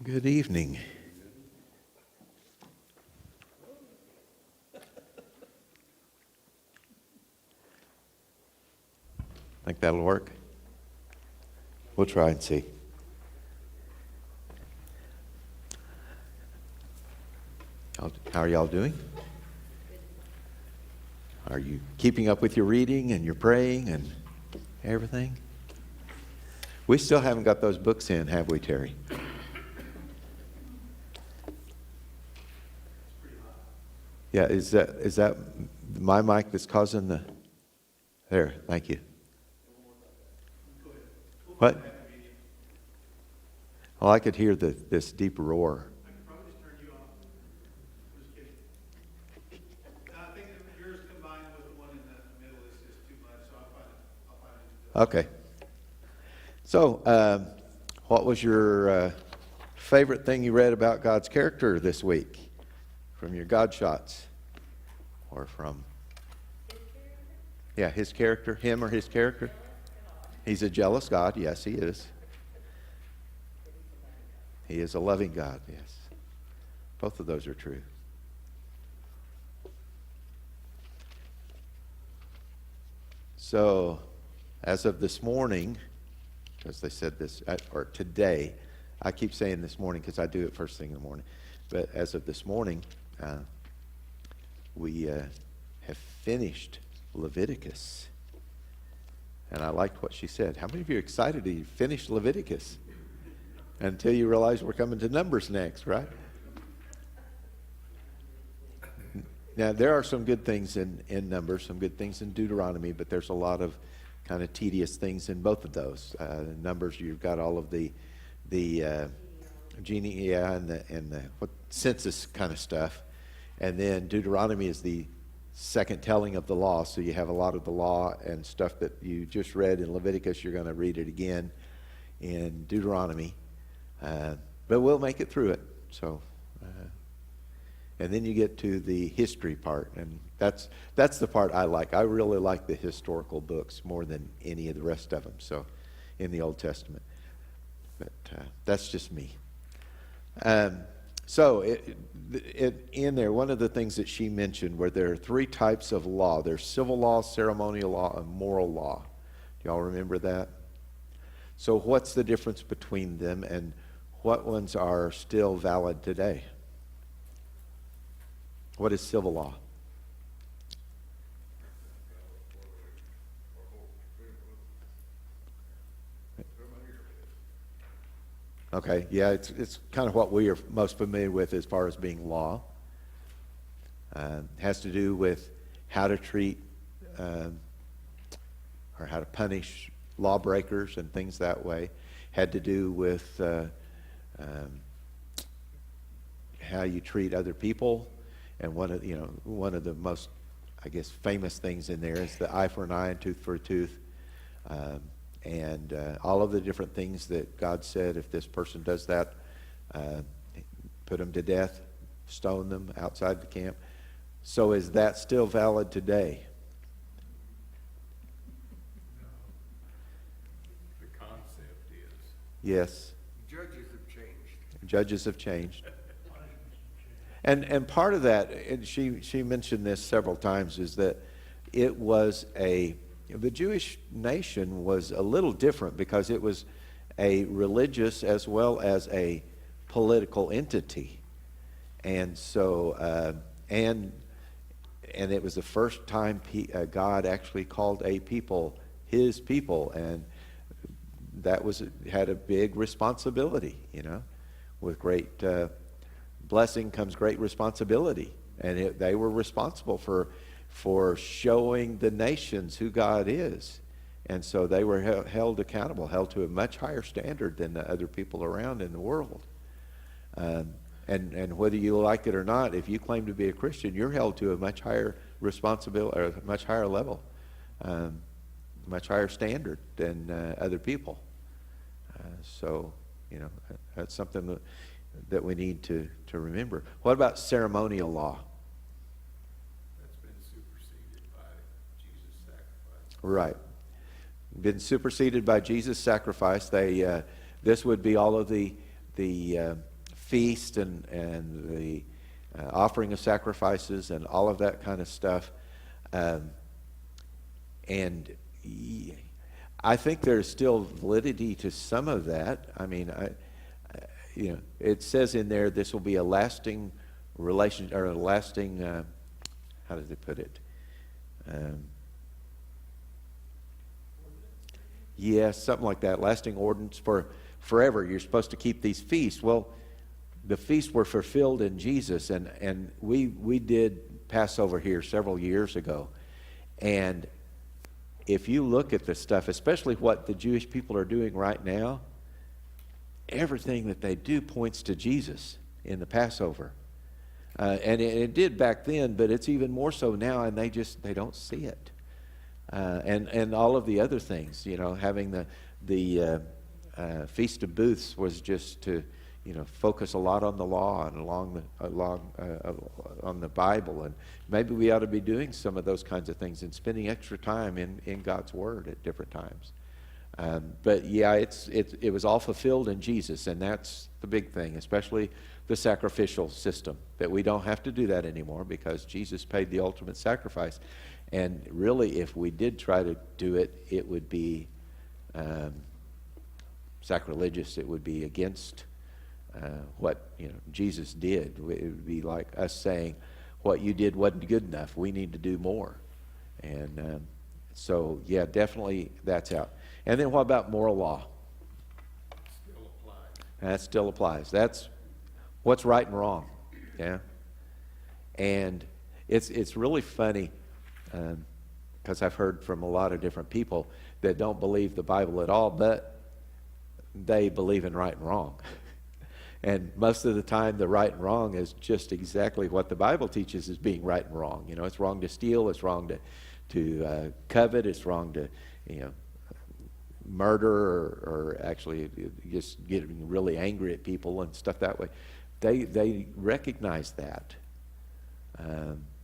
Good evening. Think that'll work? We'll try and see. How are y'all doing? Are you keeping up with your reading and your praying and everything? We still haven't got those books in, have we, Terry? Yeah, is that my mic that's causing the... There, thank you. What? Well, I could hear this deep roar. I could probably just turn you off. I'm just kidding. I think that yours combined with the one in the middle is just too much, so I'll find it. Okay. So, what was your favorite thing you read about God's character this week? From your God shots? Or from... Yeah, his character. Him or his character? He's a jealous God. Yes, he is. He is a loving God. Yes. Both of those are true. So, as of this morning, because they said this, or today, I keep saying this morning because I do it first thing in the morning, but as of this morning, we have finished Leviticus. And I liked what she said. How many of you are excited to finish Leviticus? Until you realize we're coming to Numbers next, right? Now, there are some good things in Numbers, some good things in Deuteronomy, but there's a lot of kind of tedious things in both of those. Numbers, you've got all of the and the what census kind of stuff. And then Deuteronomy is the second telling of the law, so you have a lot of the law and stuff that you just read in Leviticus. You're going to read it again in Deuteronomy, but we'll make it through it. So, and then you get to the history part, and that's the part I like. I really like the historical books more than any of the rest of them. So, in the Old Testament, but that's just me. So, in there, one of the things that she mentioned were there are three types of law. There's civil law, ceremonial law, and moral law. Do y'all remember that? So what's the difference between them, and what ones are still valid today? What is civil law? Okay, yeah, it's kind of what we are most familiar with as far as being law. Has to do with how to treat or how to punish lawbreakers and things that way. Had to do with how you treat other people, and one of the most, I guess, famous things in there is the eye for an eye and tooth for a tooth. And all of the different things that God said, if this person does that, put them to death, stone them outside the camp. So is that still valid today? No. The concept is. Yes. Judges have changed. Judges have changed. And part of that, and she mentioned this several times, is that it was the Jewish nation was a little different because it was a religious as well as a political entity. And so, and it was the first time God actually called a people his people, and that had a big responsibility, with great blessing comes great responsibility. And they were responsible for showing the nations who God is. And so they were held accountable, held to a much higher standard than the other people around in the world. And whether you like it or not, if you claim to be a Christian, you're held to a much higher responsibility, or a much higher level, much higher standard than other people. So, that's something that we need to remember. What about ceremonial law? Right. Been superseded by Jesus' sacrifice. This would be all of the feast and the offering of sacrifices and all of that kind of stuff. And I think there's still validity to some of that. I mean, it says in there this will be a lasting relation, or a lasting, how does it put it? Yes, something like that. Lasting ordinance for forever. You're supposed to keep these feasts. Well, the feasts were fulfilled in Jesus, and we did Passover here several years ago. And if you look at the stuff, especially what the Jewish people are doing right now, everything that they do points to Jesus in the Passover. And it did back then, but it's even more so now, and they don't see it. And all of the other things, having the Feast of Booths was just to, focus a lot on the law and on the Bible, and maybe we ought to be doing some of those kinds of things and spending extra time in God's Word at different times. But yeah, it was all fulfilled in Jesus, and that's the big thing, especially the sacrificial system, that we don't have to do that anymore because Jesus paid the ultimate sacrifice. And really, if we did try to do it, it would be sacrilegious. It would be against what Jesus did. It would be like us saying, what you did wasn't good enough. We need to do more. And so, yeah, definitely that's out. And then what about moral law? Still applies. That still applies. That's what's right and wrong. Yeah. And it's really funny, because I've heard from a lot of different people that don't believe the Bible at all, but they believe in right and wrong. And most of the time, the right and wrong is just exactly what the Bible teaches as being right and wrong. It's wrong to steal, it's wrong to covet, it's wrong to murder, or actually just getting really angry at people and stuff that way. They recognize that.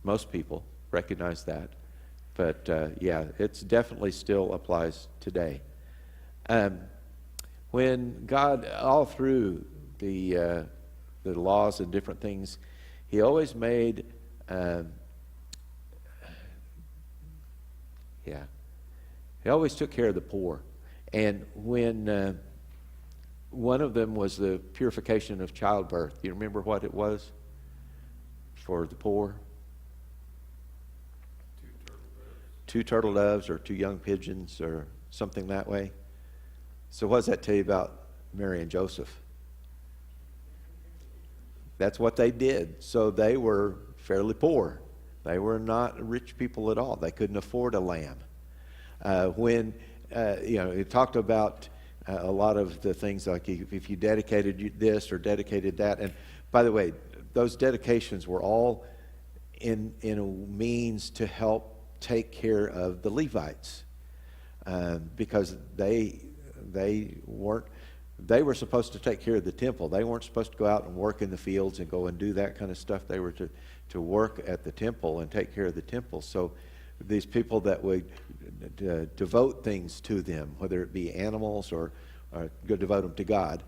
Most people recognize that. But yeah, it's definitely still applies today. When God, all through the laws and different things, He always made, He always took care of the poor. And when one of them was the purification of childbirth, you remember what it was for the poor? 2 turtle doves or 2 young pigeons or something that way. So what does that tell you about Mary and Joseph? That's what they did. So they were fairly poor. They were not rich people at all. They couldn't afford a lamb. When it talked about a lot of the things, like if you dedicated this or dedicated that. And by the way, those dedications were all in a means to help take care of the Levites, because they were supposed to take care of the temple. They weren't supposed to go out and work in the fields and go and do that kind of stuff. They were to work at the temple and take care of the temple. So these people that would devote things to them, whether it be animals or devote them to God,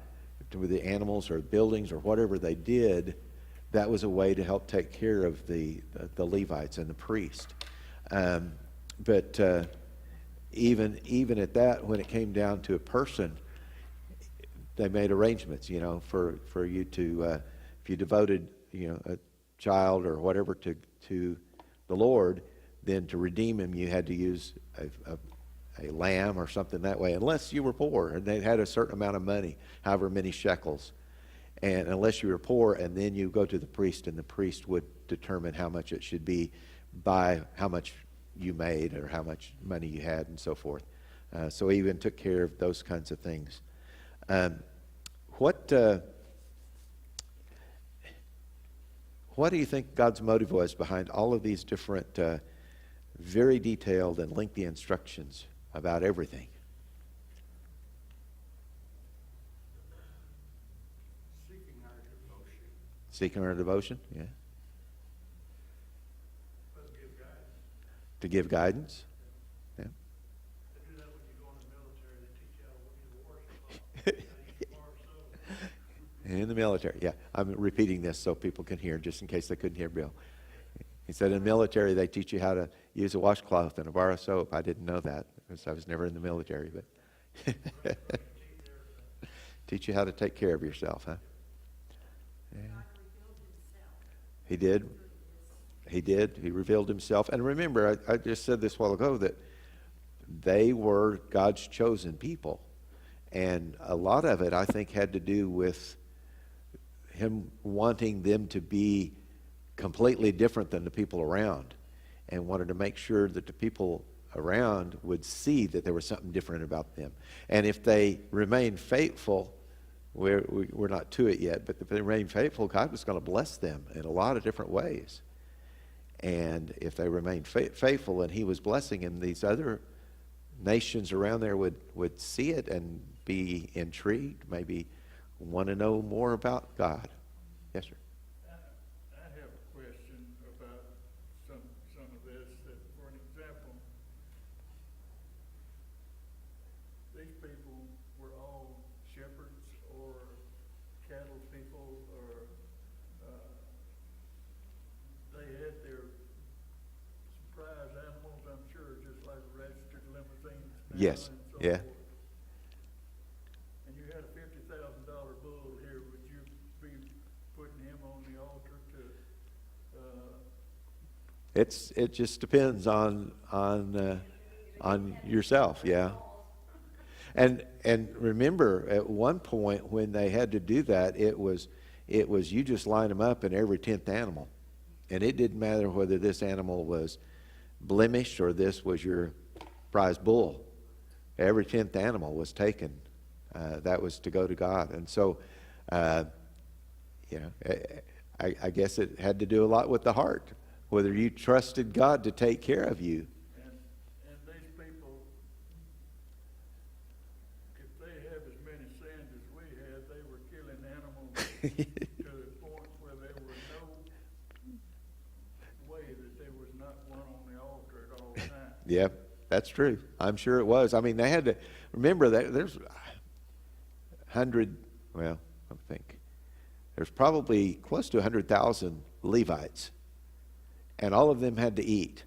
to the animals or buildings or whatever they did, that was a way to help take care of the Levites and the priest. But even at that, when it came down to a person, they made arrangements, for you to, if you devoted, a child or whatever to the Lord, then to redeem him, you had to use a lamb or something that way, unless you were poor and they had a certain amount of money, however many shekels. And unless you were poor, and then you go to the priest, and the priest would determine how much it should be by how much you made or how much money you had and so forth. So he even took care of those kinds of things. What do you think God's motive was behind all of these different, very detailed and lengthy instructions about everything? Seeking our devotion. Seeking our devotion, yeah. Let's give guidance. To give guidance, yeah. They do that when you go in the military. They teach you how to worship. How you can farm so. In the military, yeah. I'm repeating this so people can hear, just in case they couldn't hear Bill. He said in the military they teach you how to use a washcloth and a bar of soap. I didn't know that because I was never in the military, but teach you how to take care of yourself, huh? Yeah. He did. He did. He revealed himself. And remember, I just said this a while ago that they were God's chosen people. And a lot of it, I think, had to do with him wanting them to be completely different than the people around, and wanted to make sure that the people around would see that there was something different about them. And if they remained faithful, we're not to it yet, but if they remained faithful, God was going to bless them in a lot of different ways. And if they remained faithful and he was blessing them, these other nations around there would see it and be intrigued, maybe want to know more about God. Yes, sir. I have a question about some of this. That, for an example, these people were all shepherds or cattle people, or they had their surprise animals, I'm sure, just like registered limousines now. Yes. And so Yeah. forth. And you had a $50,000 bull here, would you be putting him on the altar to, It just depends on yourself, yeah. And remember, at one point when they had to do that, it was you just line them up in every 10th animal, and it didn't matter whether this animal was blemished or this was your prize bull. Every 10th animal was taken. That was to go to God, and so I guess it had to do a lot with the heart, whether you trusted God to take care of you. and these people, if they have as many sins as we had, they were killing animals to the point where there was no way that there was not one on the altar at all times. Yeah, that's true. I'm sure it was. I mean, they had to remember that there's 100. Well, I think there's probably close to 100,000 Levites, and all of them had to eat.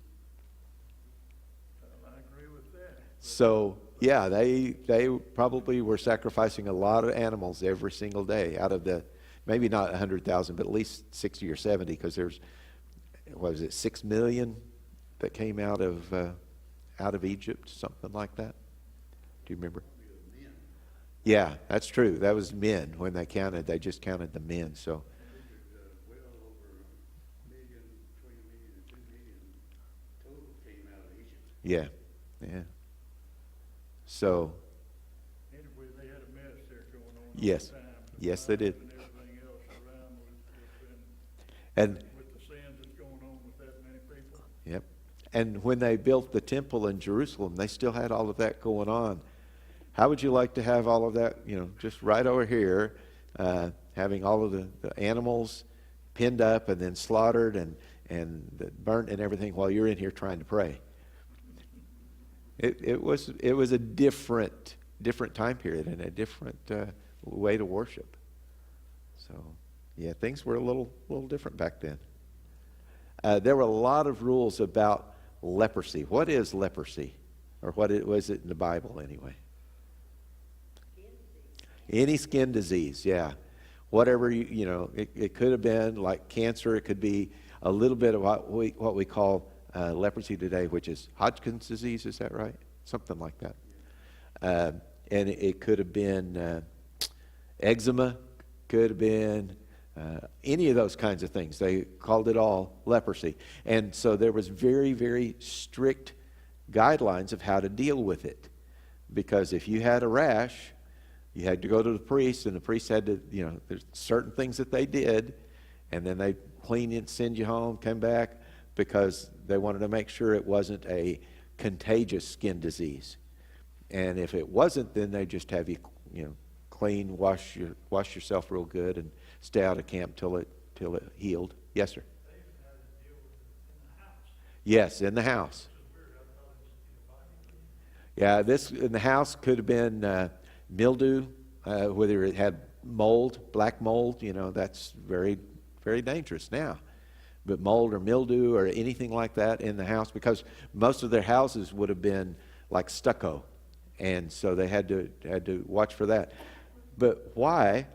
I agree with that. So yeah, they probably were sacrificing a lot of animals every single day out of the, maybe not 100,000, but at least 60 or 70, because there's, what was it, 6 million that came out of Egypt, something like that. Do you remember? Yeah, that's true. That was men when they counted. They just counted the men. So Well over a million, between $1 million and $2 million total came out of Egypt. yeah. So Anyway, they had a mess there going on all Yes. the time. Yes, they did. And everything else around and with the sins that's going on with that many people. yep. And when they built the temple in Jerusalem, they still had all of that going on. How would you like to have all of that, just right over here, having all of the animals pinned up and then slaughtered and burnt and everything while you're in here trying to pray? It was a different time period and a different way to worship. So, yeah, things were a little different back then. There were a lot of rules about leprosy. What is leprosy? Or was it in the Bible anyway? Any skin disease, yeah. Whatever, it could have been like cancer. It could be a little bit of what we call leprosy today, which is Hodgkin's disease. Is that right? Something like that. And it could have been eczema, could have been any of those kinds of things. They called it all leprosy. And so there was very, very strict guidelines of how to deal with it. Because if you had a rash, you had to go to the priest, and the priest had to, there's certain things that they did, and then they'd clean you and send you home, come back, because they wanted to make sure it wasn't a contagious skin disease. And if it wasn't, then they just have you, clean, wash yourself real good, and stay out of camp till it healed. Yes, sir. Yes, in the house. Yeah, this in the house could have been mildew, whether it had mold, black mold, that's very, very dangerous now. But mold or mildew or anything like that in the house, because most of their houses would have been like stucco, and so they had to watch for that. But why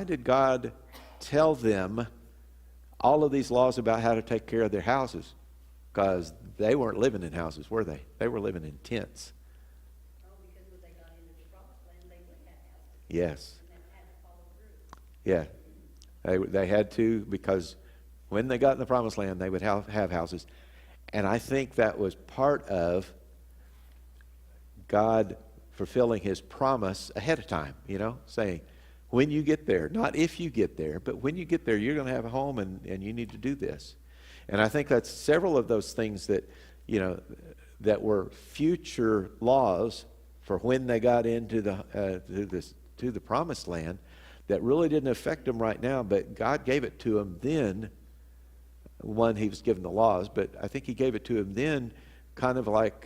did God tell them all of these laws about how to take care of their houses? Because they weren't living in houses, were they? They were living in tents. Oh, because when they got into the promised land, they would have houses. Yes. And that had to follow through. Yeah. They had to, because when they got in the promised land, they would have houses. And I think that was part of God fulfilling his promise ahead of time, saying, when you get there, not if you get there, but when you get there, you're going to have a home and you need to do this. And I think that's several of those things that, that were future laws for when they got into to the promised land that really didn't affect them right now, but God gave it to them then. One, he was given the laws, but I think he gave it to him then kind of like,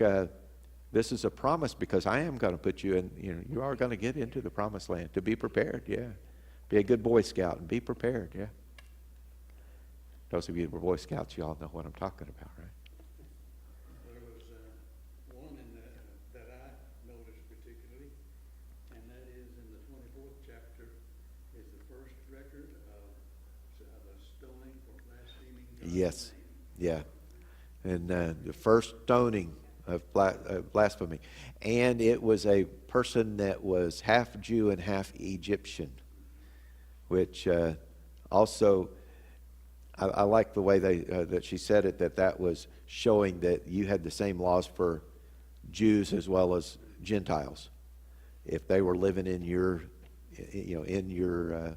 this is a promise, because I am going to put you in, you are going to get into the promised land, to be prepared, yeah. Be a good Boy Scout and be prepared, yeah. Those of you who were Boy Scouts, you all know what I'm talking about, right? There was one that I noticed particularly, and that is in the 24th chapter, is the first record of the stoning for blaspheming God's Yes, name. yeah. And the first stoning of blasphemy. And it was a person that was half Jew and half Egyptian, which also, I like the way that she said it, that was showing that you had the same laws for Jews as well as Gentiles. If they were living in your, in your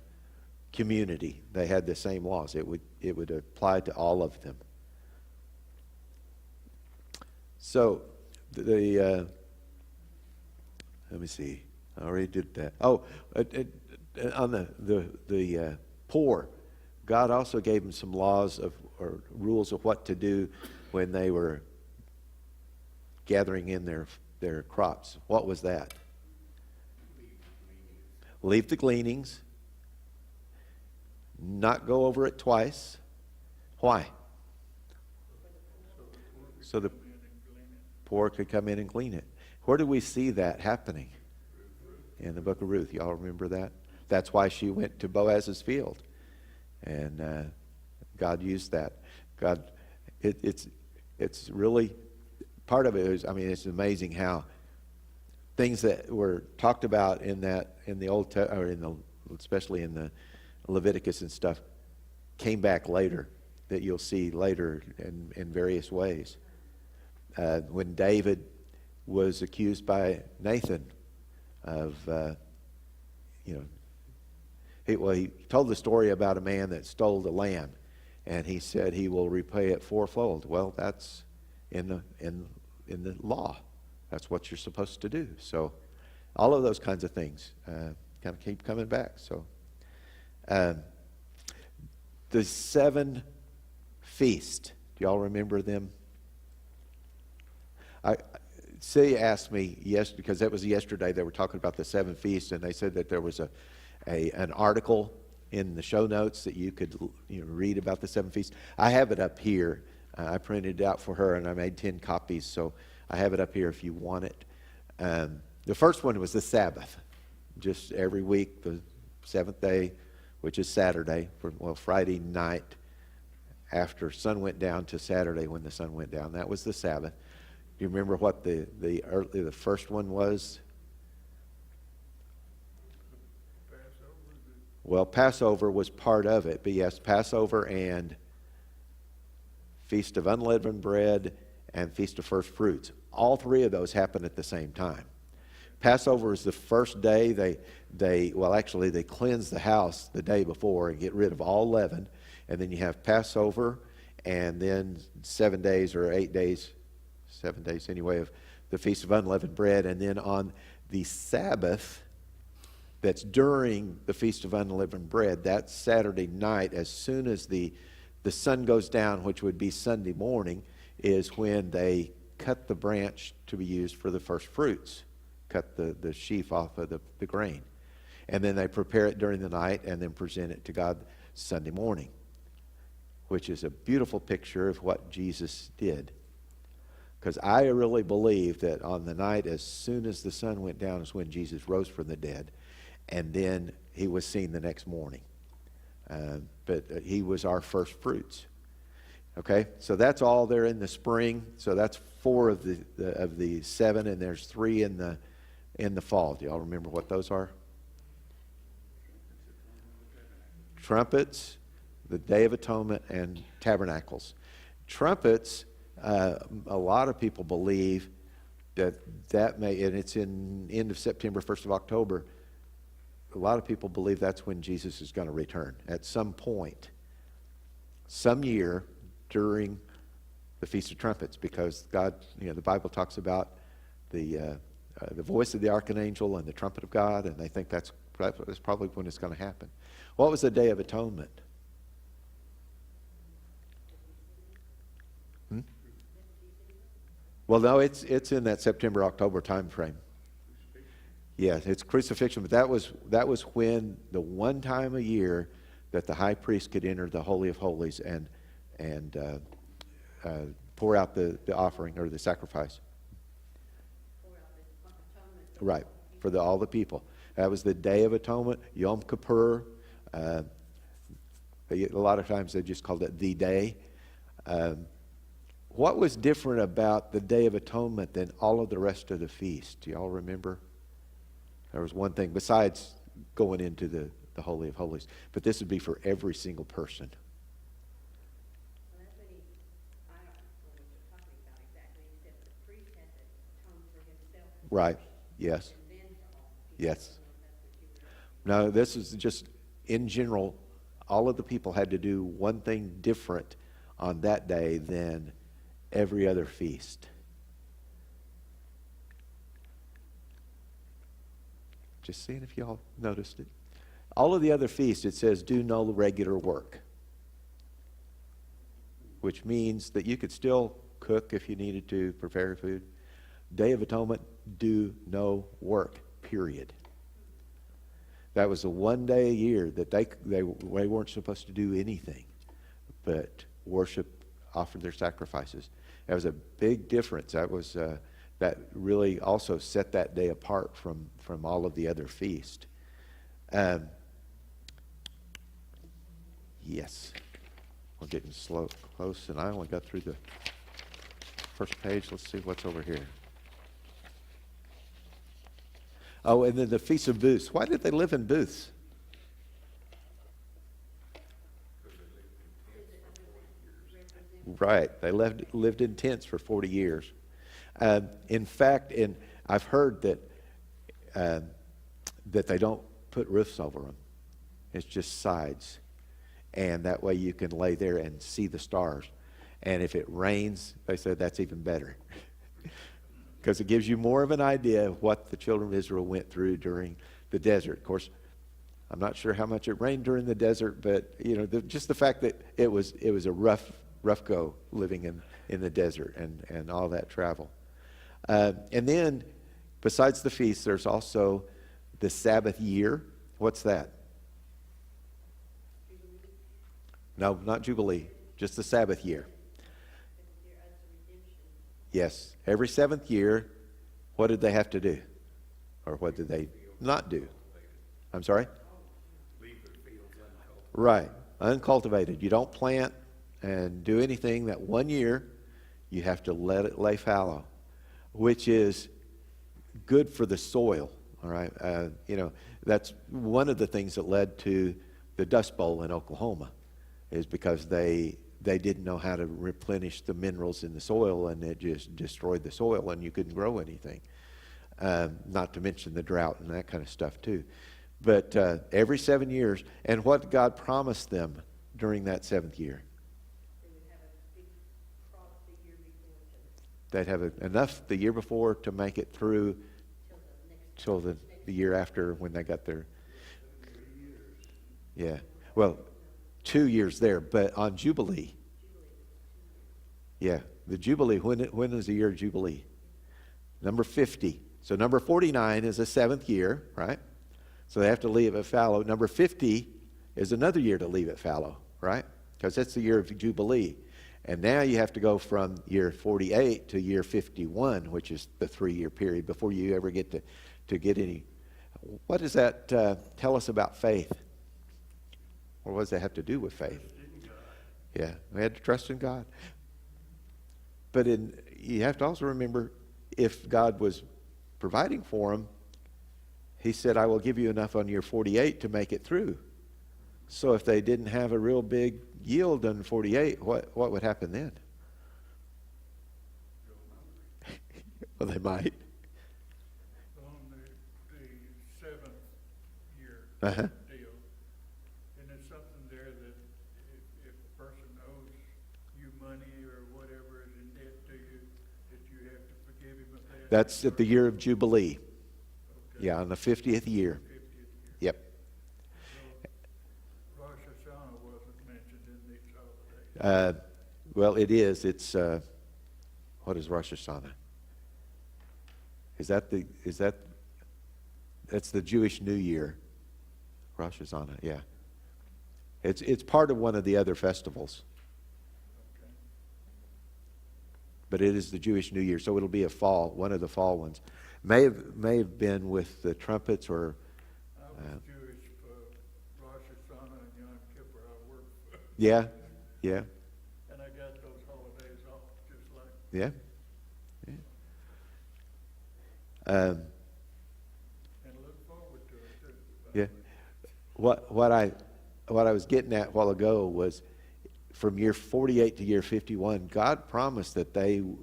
community, they had the same laws. It would apply to all of them. So, let me see. I already did that. Oh, on the poor, God also gave them some laws or rules of what to do when they were gathering in their crops. What was that? Leave the gleanings. Not go over it twice. Why? So the poor could come in and glean it. Where do we see that happening? In the book of Ruth. Y'all remember that? That's why she went to Boaz's field. And God used that. God, it's really, part of it is, it's amazing how things that were talked about in the Old or especially in the Leviticus and stuff, came back later, that you'll see later in various ways. When David was accused by Nathan of, he told the story about a man that stole the lamb, and he said he will repay it fourfold. Well, that's in the law. That's what you're supposed to do. So, all of those kinds of things kind of keep coming back. So, the 7 feasts. Do y'all remember them? Celia asked me because that was yesterday. They were talking about the 7 feasts, and they said that there was an article in the show notes that you could read about the 7 feasts. I have it up here. I printed it out for her, and I made 10 copies, so I have it up here if you want it. The first one was the Sabbath, just every week, the 7th day, which is Saturday, Friday night after sun went down to Saturday when the sun went down. That was the Sabbath. Do you remember what the first one was? Well, Passover was part of it, but yes, Passover and Feast of Unleavened Bread and Feast of First Fruits. All 3 of those happened at the same time. Passover is the first day they cleanse the house the day before and get rid of all leaven, and then you have Passover, and then 7 days or 8 days, 7 days anyway, of the Feast of Unleavened Bread, and then on the Sabbath, that's during the Feast of Unleavened Bread, that Saturday night, as soon as the sun goes down, which would be Sunday morning, is when they cut the branch to be used for the first fruits, cut the sheaf off of the grain. And then they prepare it during the night and then present it to God Sunday morning, which is a beautiful picture of what Jesus did. Because I really believe that on the night as soon as the sun went down is when Jesus rose from the dead, and then he was seen the next morning. But he was our first fruits. Okay, so that's all there in the spring. So that's 4 of the 7, and there's 3 in the fall. Do y'all remember what those are? Trumpets, the Day of Atonement, and Tabernacles. Trumpets, a lot of people believe that may, and it's in end of September, 1st of October. A lot of people believe that's when Jesus is going to return at some point, some year during the Feast of Trumpets, because God, the Bible talks about the voice of the archangel and the trumpet of God, and they think that's probably when it's going to happen. What was the Day of Atonement? Well, no, it's in that September-October time frame. Yeah, it's crucifixion, but that was when the one time a year that the high priest could enter the Holy of Holies and pour out the offering or the sacrifice. Right, for all the people. That was the Day of Atonement, Yom Kippur. A lot of times they just called it the day. What was different about the Day of Atonement than all of the rest of the feast? Do y'all remember? There was one thing besides going into the Holy of Holies. But this would be for every single person. Well, that's what I don't know what you're talking about exactly, except the priest had to atone for himself. Right. Yes. And then for all people. Yes. I don't know if that's what you were asking. No, this is just, in general, all of the people had to do one thing different on that day than every other feast. Just seeing if y'all noticed it. All of the other feasts, it says, do no regular work. Which means that you could still cook if you needed to, prepare food. Day of Atonement, do no work, period. That was the one day a year that they weren't supposed to do anything but worship, offer their sacrifices. That was a big difference. That really also set that day apart from all of the other feasts. Yes. We're getting close, and I only got through the first page. Let's see what's over here. Oh, and then the Feast of Booths. Why did they live in booths? Right. They lived in tents for 40 years. In fact, I've heard that they don't put roofs over them. It's just sides. And that way you can lay there and see the stars. And if it rains, they said that's even better. Because it gives you more of an idea of what the children of Israel went through during the desert. Of course, I'm not sure how much it rained during the desert, but just the fact that it was a rough go living in the desert and all that travel. And then, besides the feast, there's also the Sabbath year. What's that? No, not Jubilee, just the Sabbath year. Yes, every 7th year, what did they have to do? Or what did they not do? I'm sorry? Leave their fields uncultivated. Right, uncultivated. You don't plant and do anything that one year. You have to let it lay fallow, which is good for the soil. All right, that's one of the things that led to the Dust Bowl in Oklahoma, is because they didn't know how to replenish the minerals in the soil, and it just destroyed the soil, and you couldn't grow anything. Not to mention the drought and that kind of stuff too. But every 7 years, and what God promised them during that 7th year? They would have a big crop the year before They'd have enough the year before to make it through till the next. till the year after, when they got their. Yeah, well, 2 years there, but on Jubilee. Yeah, the Jubilee, when is the year of Jubilee? Number 50. So number 49 is the 7th year, right? So they have to leave it fallow. Number 50 is another year to leave it fallow, right? Because that's the year of Jubilee. And now you have to go from year 48 to year 51, which is the 3-year period, before you ever get to get any. What does that tell us about faith? Or what does that have to do with faith? Yeah, we had to trust in God. But you have to also remember, if God was providing for them, he said, I will give you enough on year 48 to make it through. So if they didn't have a real big yield on 48, what would happen then? Well, they might. On the 7th year Uh-huh. deal, and there's something there that if a person owes you money or whatever is in debt to you, that you have to forgive him of that. That's at the year of Jubilee. Okay. Yeah, on the 50th year. 50th year. Yep. So Rosh Hashanah wasn't mentioned in these holidays. Well, it is. It's, what is Rosh Hashanah? That's the Jewish New Year. Rosh Hashanah, yeah. It's part of one of the other festivals. Okay. But it is the Jewish New Year, so it'll be one of the fall ones. May have been with the trumpets or. I was Jewish for Rosh Hashanah and Yom Kippur. I worked for, Yeah. and I got those holidays off just like. Yeah. And look forward to it too. Yeah. What I was getting at a while ago was, from year 48 to year 51, God promised that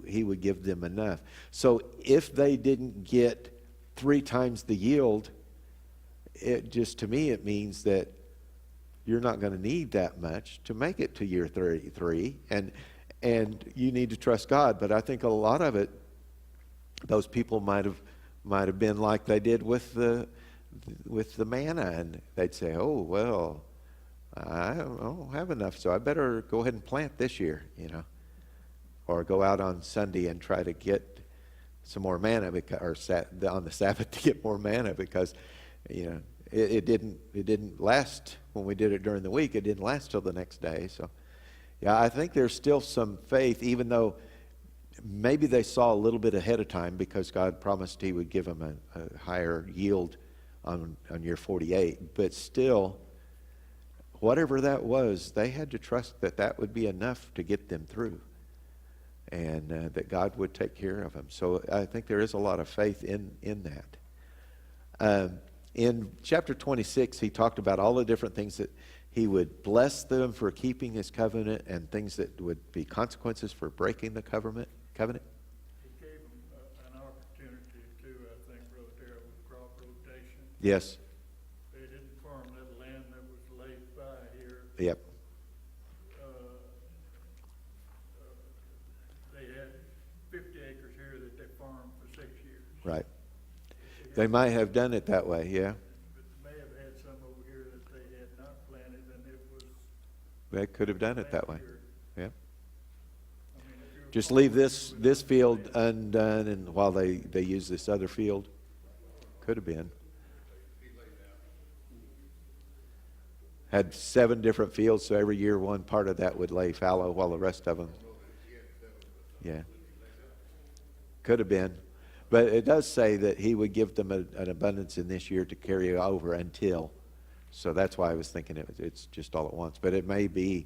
he would give them enough. So if they didn't get 3 times the yield, to me it means that you're not going to need that much to make it to year 33, and you need to trust God. But I think a lot of it, those people might have been like they did with the manna, and they'd say, oh, well, I don't have enough, so I better go ahead and plant this year, or go out on Sunday and try to get some more manna, or on the Sabbath to get more manna, because it didn't last when we did it during the week. It didn't last till the next day. So yeah, I think there's still some faith, even though maybe they saw a little bit ahead of time, because God promised he would give them a higher yield on year 48. But still, whatever that was, they had to trust that would be enough to get them through, and that God would take care of them. So I think there is a lot of faith in that. In chapter 26, he talked about all the different things that he would bless them for keeping his covenant, and things that would be consequences for breaking the covenant. He gave them an opportunity to, I think, Brother Darrell, with crop rotation. Yes. They didn't farm that land that was laid by here. Yep. They had 50 acres here that they farmed for 6 years. Right. They might have done it that way, yeah. But they may have had some over here that they had not planted, and it was. They could have done it that way. last year. Yeah. I mean, if you were Just leave farming this with field undone, and while they use this other field. Could have been. Had 7 different fields, so every year one part of that would lay fallow while the rest of them. Yeah. Could have been. But it does say that he would give them an abundance in this year to carry over until. So that's why I was thinking it's just all at once. But it may be,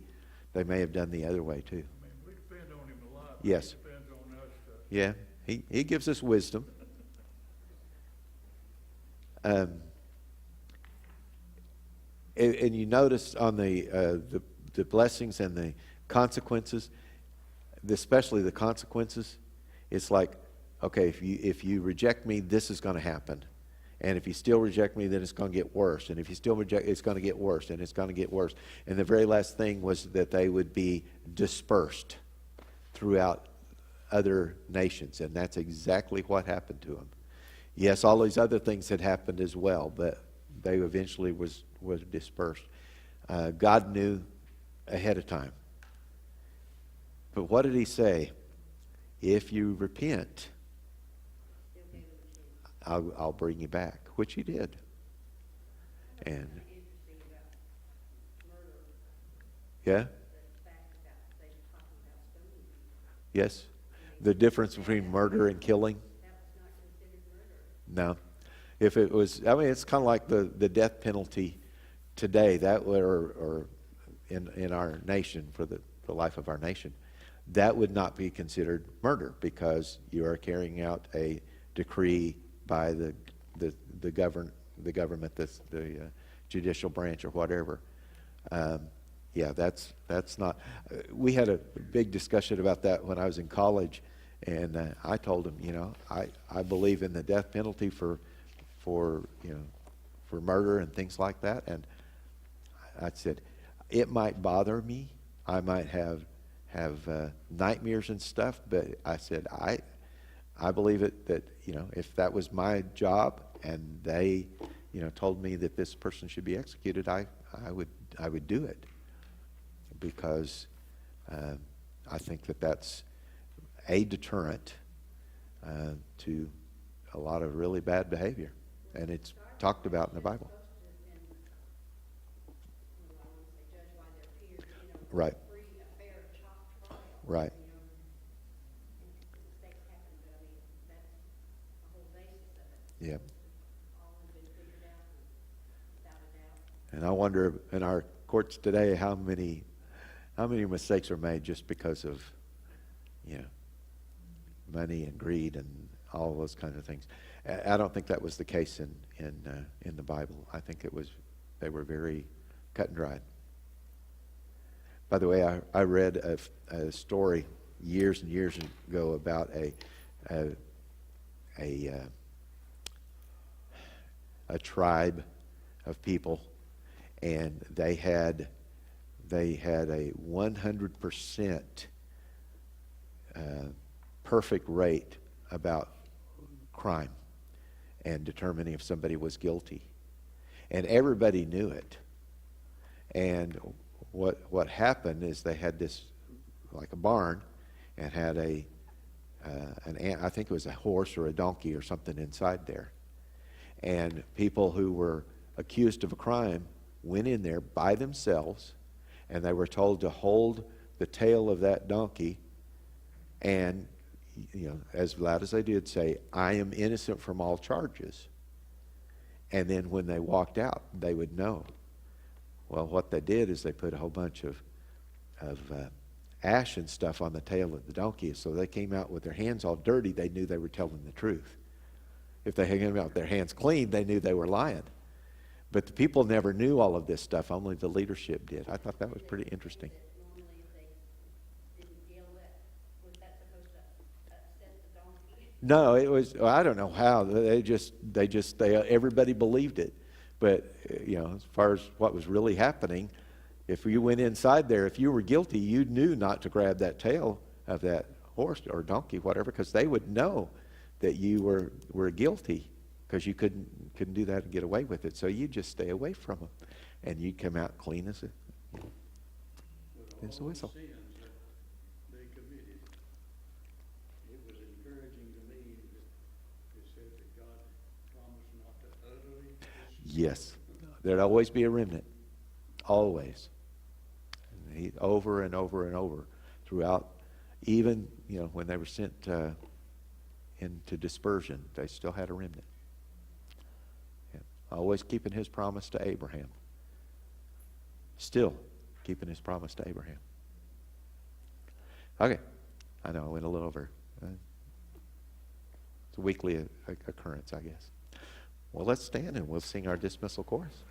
they may have done the other way too. I mean, we depend on him a lot. Yes. It depends on us to. Yeah, he gives us wisdom. And you notice on the blessings and the consequences, especially the consequences, it's like, okay, if you reject me, this is going to happen. And if you still reject me, then it's going to get worse. And if you still reject, it's going to get worse, and it's going to get worse. And the very last thing was that they would be dispersed throughout other nations. And that's exactly what happened to them. Yes, all these other things had happened as well, but they eventually was dispersed. God knew ahead of time. But what did he say? If you repent, I'll bring you back, which he did. And, Interesting about murder, yeah, the fact about they were talking about stoning people. yes. The difference between murder and killing. That was not considered murder. No. If it was, I mean, it's kind of like the death penalty today, that would, or in our nation, for the life of our nation, that would not be considered murder because you are carrying out a decree by the government, the judicial branch or whatever. Yeah, that's not. We had a big discussion about that when I was in college, and I told him, you know, I believe in the death penalty for murder and things like that, and I said it might bother me. I might have nightmares and stuff, but I said I believe it that, you know, if that was my job and they, you know, told me that this person should be executed, I would do it because I think that that's a deterrent to a lot of really bad behavior, and it's talked about in the Bible. I want to say judge by their peers, you know. Right. Free, a fair trial. Right. You know, and mistakes happen, but I mean, that's the whole basis of it. Yeah. All has been figured out without a doubt. And I wonder in our courts today how many mistakes are made just because of, you know, money and greed and all those kinds of things. I don't think that was the case in the Bible. I think they were very cut and dried. By the way, I read a story years and years ago about a tribe of people, and they had a 100% perfect rate about crime and determining if somebody was guilty, and everybody knew it. And what happened is they had this, like a barn, and had I think it was a horse or a donkey or something inside there. And people who were accused of a crime went in there by themselves, and they were told to hold the tail of that donkey and, you know, as loud as they did, say, "I am innocent from all charges." And then when they walked out, they would know. Well, what they did is they put a whole bunch of ash and stuff on the tail of the donkey, so they came out with their hands all dirty. They knew they were telling the truth. If they came out with their hands clean, they knew they were lying. But the people never knew all of this stuff. Only the leadership did. I thought that was pretty interesting. Normally, if they didn't yell that, was that supposed to upset the donkey? No, it was. I don't know how. Everybody believed it. But you know, as far as what was really happening, if you went inside there, if you were guilty, you knew not to grab that tail of that horse or donkey, whatever, because they would know that you were guilty, because you couldn't do that and get away with it. So you just stay away from them, and you'd come out clean as a whistle. Sins that they committed, it was encouraging to me that it said that God promised not to utterly destroy. Yes, there'd always be a remnant, always. And over and over and over throughout, even, you know, when they were sent into dispersion, they still had a remnant. Yeah. Always keeping his promise to Abraham. Still keeping his promise to Abraham. Okay, I know I went a little over. It's a weekly occurrence, I guess. Well, let's stand and we'll sing our dismissal chorus.